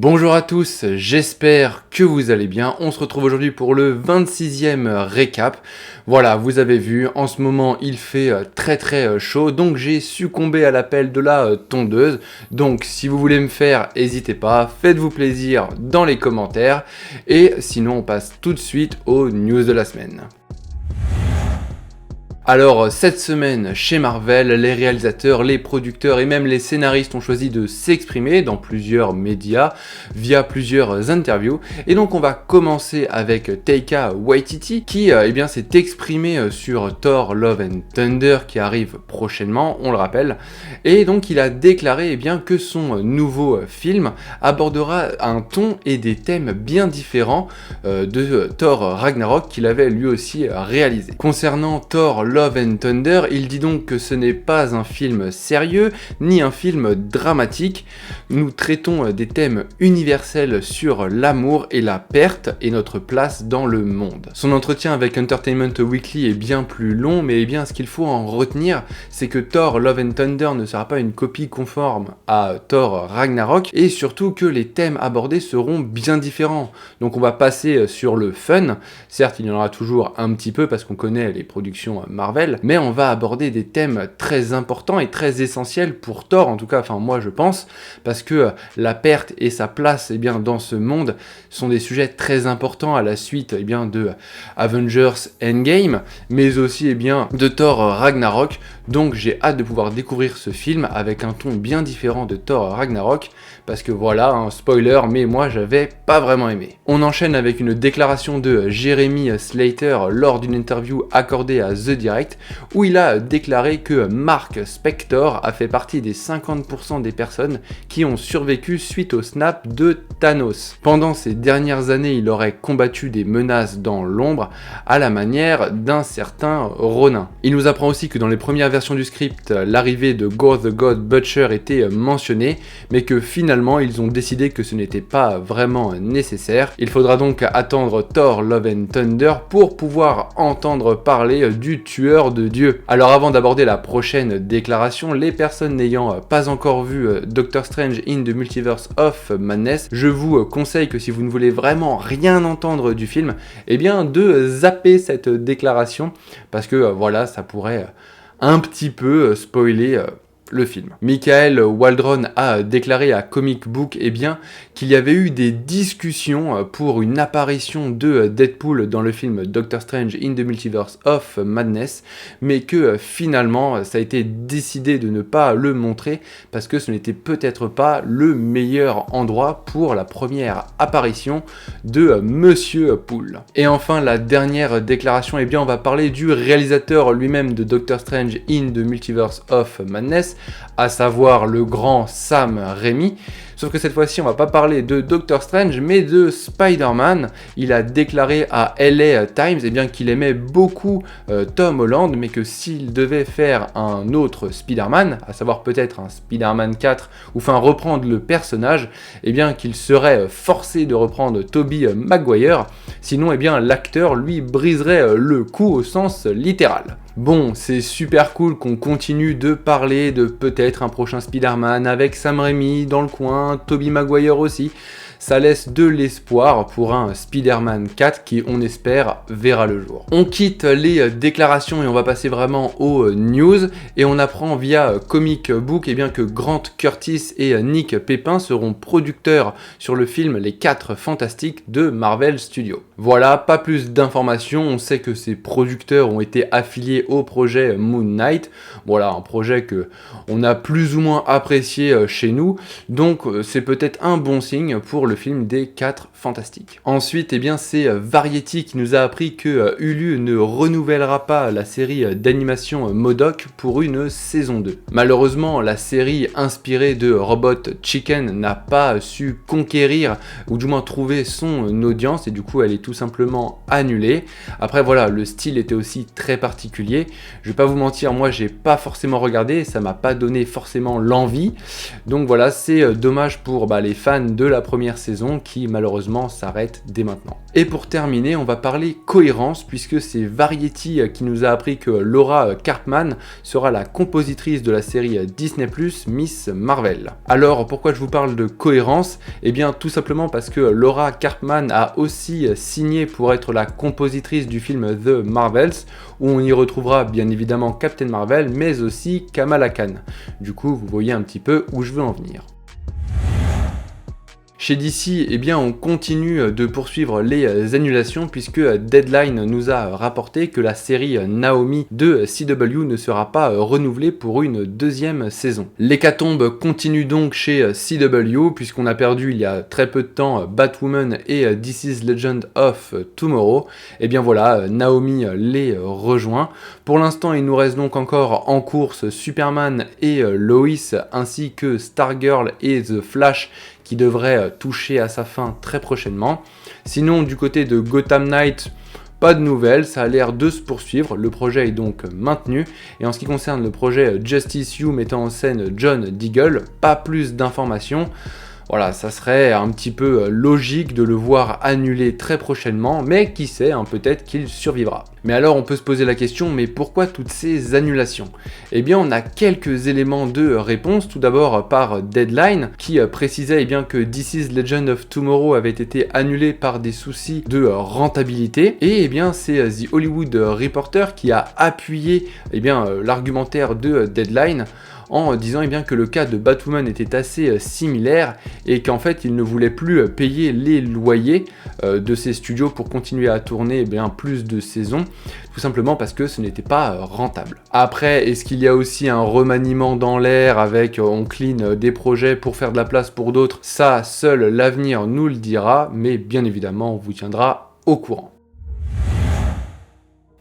Bonjour à tous, j'espère que vous allez bien. On se retrouve aujourd'hui pour le 26e récap. Voilà, vous avez vu, en ce moment il fait très chaud, donc j'ai succombé à l'appel de la tondeuse. Donc si vous voulez me faire, n'hésitez pas, faites-vous plaisir dans les commentaires. Et sinon on passe tout de suite aux news de la semaine. Alors cette semaine chez Marvel, les réalisateurs, les producteurs et même les scénaristes ont choisi de s'exprimer dans plusieurs médias via plusieurs interviews. Et donc on va commencer avec Taika Waititi qui s'est exprimé sur Thor Love and Thunder qui arrive prochainement, on le rappelle. Et donc il a déclaré que son nouveau film abordera un ton et des thèmes bien différents de Thor Ragnarok qu'il avait lui aussi réalisé. Concernant Thor Love and Thunder, il dit donc que ce n'est pas un film sérieux, ni un film dramatique. Nous traitons des thèmes universels sur l'amour et la perte et notre place dans le monde. Son entretien avec Entertainment Weekly est bien plus long, mais ce qu'il faut en retenir, c'est que Thor Love and Thunder ne sera pas une copie conforme à Thor Ragnarok, et surtout que les thèmes abordés seront bien différents. Donc on va passer sur le fun, certes il y en aura toujours un petit peu parce qu'on connaît les productions Marvel, mais on va aborder des thèmes très importants et très essentiels pour Thor, en tout cas, moi je pense, parce que la perte et sa place dans ce monde sont des sujets très importants à la suite de Avengers Endgame, mais aussi de Thor Ragnarok. Donc j'ai hâte de pouvoir découvrir ce film avec un ton bien différent de Thor Ragnarok, parce que voilà, un spoiler, mais moi j'avais pas vraiment aimé. On enchaîne avec une déclaration de Jeremy Slater lors d'une interview accordée à The Direct, où il a déclaré que Mark Spector a fait partie des 50% des personnes qui ont survécu suite au snap de Thanos. Pendant ces dernières années, il aurait combattu des menaces dans l'ombre à la manière d'un certain Ronin. Il nous apprend aussi que dans les premières versions du script, l'arrivée de Gore the God Butcher était mentionnée, mais que finalement ils ont décidé que ce n'était pas vraiment nécessaire. Il faudra donc attendre Thor Love and Thunder pour pouvoir entendre parler du tueur de Dieu. Alors avant d'aborder la prochaine déclaration, les personnes n'ayant pas encore vu Doctor Strange in the Multiverse of Madness, je vous conseille que si vous ne voulez vraiment rien entendre du film, de zapper cette déclaration, parce que ça pourrait un petit peu spoiler le film. Michael Waldron a déclaré à Comic Book qu'il y avait eu des discussions pour une apparition de Deadpool dans le film Doctor Strange in the Multiverse of Madness, mais que finalement ça a été décidé de ne pas le montrer parce que ce n'était peut-être pas le meilleur endroit pour la première apparition de Monsieur Poole. Et enfin la dernière déclaration, on va parler du réalisateur lui-même de Doctor Strange in the Multiverse of Madness, à savoir le grand Sam Raimi. Sauf que cette fois-ci, on va pas parler de Doctor Strange, mais de Spider-Man. Il a déclaré à LA Times qu'il aimait beaucoup Tom Holland, mais que s'il devait faire un autre Spider-Man, à savoir peut-être un Spider-Man 4, ou reprendre le personnage, qu'il serait forcé de reprendre Tobey Maguire, sinon l'acteur lui briserait le cou au sens littéral. Bon, c'est super cool qu'on continue de parler de peut-être un prochain Spider-Man avec Sam Raimi dans le coin, Tobey Maguire aussi. Ça laisse de l'espoir pour un Spider-Man 4 qui, on espère, verra le jour. On quitte les déclarations et on va passer vraiment aux news. Et on apprend via Comic Book que Grant Curtis et Nick Pépin seront producteurs sur le film Les 4 Fantastiques de Marvel Studios. Voilà, pas plus d'informations. On sait que ces producteurs ont été affiliés au projet Moon Knight. Voilà, un projet que on a plus ou moins apprécié chez nous. Donc c'est peut-être un bon signe pour le film des 4 Fantastiques. Ensuite, c'est Variety qui nous a appris que Hulu ne renouvellera pas la série d'animation MODOK pour une saison 2. Malheureusement, la série inspirée de Robot Chicken n'a pas su conquérir, ou du moins trouver son audience, et du coup elle est tout simplement annulée. Après le style était aussi très particulier. Je vais pas vous mentir, moi j'ai pas forcément regardé, ça m'a pas donné forcément l'envie. Donc c'est dommage pour les fans de la première dernière saison qui malheureusement s'arrête dès maintenant. Et pour terminer, on va parler cohérence puisque c'est Variety qui nous a appris que Laura Karpman sera la compositrice de la série Disney+ Miss Marvel. Alors pourquoi je vous parle de cohérence? Eh bien tout simplement parce que Laura Karpman a aussi signé pour être la compositrice du film The Marvels, où on y retrouvera bien évidemment Captain Marvel mais aussi Kamala Khan. Du coup vous voyez un petit peu où je veux en venir. Chez DC, eh bien, on continue de poursuivre les annulations puisque Deadline nous a rapporté que la série Naomi de CW ne sera pas renouvelée pour une deuxième saison. L'hécatombe continue donc chez CW puisqu'on a perdu il y a très peu de temps Batwoman et DC's Legend of Tomorrow. Et bien voilà, Naomi les rejoint. Pour l'instant, il nous reste donc encore en course Superman et Lois ainsi que Stargirl et The Flash qui devrait toucher à sa fin très prochainement. Sinon, du côté de Gotham Knight, pas de nouvelles, ça a l'air de se poursuivre, le projet est donc maintenu. Et en ce qui concerne le projet Justice You mettant en scène John Diggle, pas plus d'informations. Voilà, ça serait un petit peu logique de le voir annulé très prochainement, mais qui sait, hein, peut-être qu'il survivra. Mais alors on peut se poser la question, mais pourquoi toutes ces annulations? Eh bien on a quelques éléments de réponse, tout d'abord par Deadline, qui précisait eh bien, que DC's Legend of Tomorrow avait été annulé par des soucis de rentabilité, et eh bien c'est The Hollywood Reporter qui a appuyé eh bien, l'argumentaire de Deadline, en disant eh bien, que le cas de Batwoman était assez similaire et qu'en fait il ne voulait plus payer les loyers de ses studios pour continuer à tourner eh bien, plus de saisons, tout simplement parce que ce n'était pas rentable. Après, est-ce qu'il y a aussi un remaniement dans l'air avec on clean des projets pour faire de la place pour d'autres? Ça, seul l'avenir nous le dira, mais bien évidemment on vous tiendra au courant.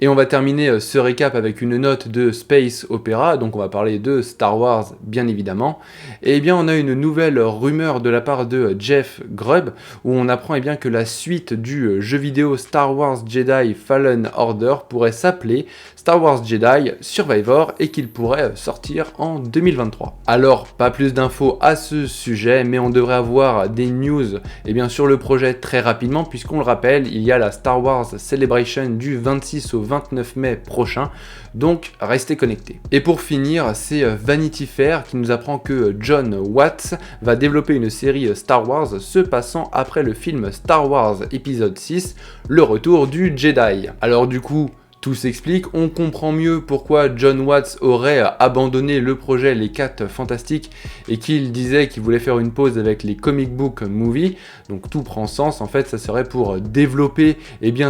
Et on va terminer ce récap avec une note de Space Opera, donc on va parler de Star Wars bien évidemment. Et bien on a une nouvelle rumeur de la part de Jeff Grubb, où on apprend bien que la suite du jeu vidéo Star Wars Jedi Fallen Order pourrait s'appeler Star Wars Jedi Survivor et qu'il pourrait sortir en 2023. Alors pas plus d'infos à ce sujet, mais on devrait avoir des news sur le projet très rapidement, puisqu'on le rappelle, il y a la Star Wars Celebration du 26 au 29 mai prochain, donc restez connectés. Et pour finir, c'est Vanity Fair qui nous apprend que Jon Watts va développer une série Star Wars se passant après le film Star Wars épisode 6, le retour du Jedi. Alors du coup, tout s'explique, on comprend mieux pourquoi Jon Watts aurait abandonné le projet Les 4 Fantastiques et qu'il disait qu'il voulait faire une pause avec les comic book movies. Donc tout prend sens, en fait ça serait pour développer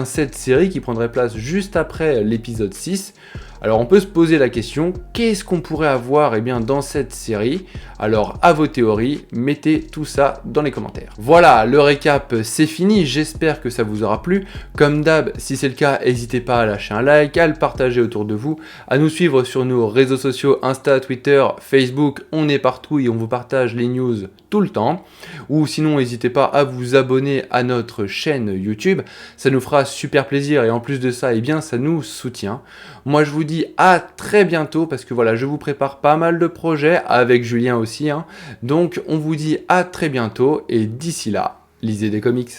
cette série qui prendrait place juste après l'épisode 6. Alors on peut se poser la question, qu'est-ce qu'on pourrait avoir dans cette série? Alors à vos théories, mettez tout ça dans les commentaires. Voilà, le récap c'est fini, j'espère que ça vous aura plu. Comme d'hab, si c'est le cas, n'hésitez pas à lâcher un like, à le partager autour de vous, à nous suivre sur nos réseaux sociaux, Insta, Twitter, Facebook, on est partout et on vous partage les news tout le temps. Ou sinon, n'hésitez pas à vous abonner à notre chaîne YouTube, ça nous fera super plaisir et en plus de ça, ça nous soutient. Moi je vous dis à très bientôt parce que voilà, je vous prépare pas mal de projets avec Julien aussi. Donc on vous dit à très bientôt et d'ici là, lisez des comics.